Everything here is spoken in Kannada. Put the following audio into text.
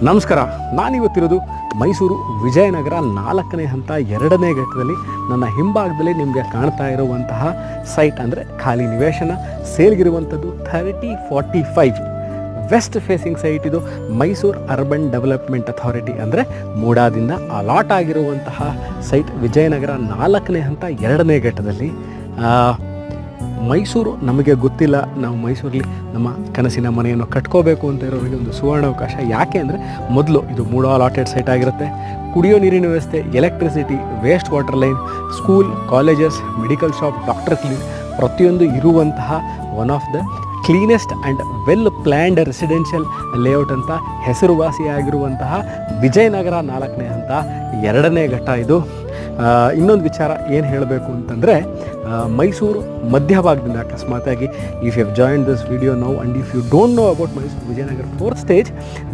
ನಮಸ್ಕಾರ, ನಾನಿವತ್ತಿರೋದು ಮೈಸೂರು ವಿಜಯನಗರ 4ನೇ ಹಂತ 2ನೇ ಘಟ್ಟದಲ್ಲಿ. ನನ್ನ ಹಿಂಭಾಗದಲ್ಲಿ ನಿಮಗೆ ಕಾಣ್ತಾ ಇರುವಂತಹ ಸೈಟ್ ಅಂದರೆ ಖಾಲಿ ನಿವೇಶನ ಸೇಲ್ಗಿರುವಂಥದ್ದು 3045 ವೆಸ್ಟ್ ಫೇಸಿಂಗ್ ಸೈಟ್. ಇದು ಮೈಸೂರು ಅರ್ಬನ್ ಡೆವಲಪ್ಮೆಂಟ್ ಅಥಾರಿಟಿ ಅಂದರೆ ಮೂಡಾದಿಂದ ಅಲಾಟ್ ಆಗಿರುವಂತಹ ಸೈಟ್ ವಿಜಯನಗರ 4ನೇ ಹಂತ 2ನೇ ಘಟ್ಟದಲ್ಲಿ. ಮೈಸೂರು ನಮಗೆ ಗೊತ್ತಿಲ್ಲ, ನಾವು ಮೈಸೂರಲ್ಲಿ ನಮ್ಮ ಕನಸಿನ ಮನೆಯನ್ನು ಕಟ್ಕೋಬೇಕು ಅಂತ ಇರೋರಿಗೆ ಒಂದು ಸುವರ್ಣಾವಕಾಶ. ಯಾಕೆ ಅಂದರೆ ಮೊದಲು ಇದು ಮೂಡ ಅಲಾಟೆಡ್ ಸೈಟ್ ಆಗಿರುತ್ತೆ. ಕುಡಿಯೋ ನೀರಿನ ವ್ಯವಸ್ಥೆ, electricity, waste water line, school, colleges, medical shop, doctor clinic ಪ್ರತಿಯೊಂದು ಇರುವಂತಹ one of the cleanest and well planned residential layout ಅಂತ ಹೆಸರುವಾಸಿಯಾಗಿರುವಂತಹ ವಿಜಯನಗರ 4ನೇ ಹಂತ 2ನೇ ಘಟ್ಟ ಇದು. ಇನ್ನೊಂದು ವಿಚಾರ ಏನು ಹೇಳಬೇಕು ಅಂತಂದರೆ, ಮೈಸೂರು ಮಧ್ಯಭಾಗದಿಂದ ಅಕಸ್ಮಾತಾಗಿ if you have join this video now and if you don't know about Mysuru Vijayanagar 4th stage,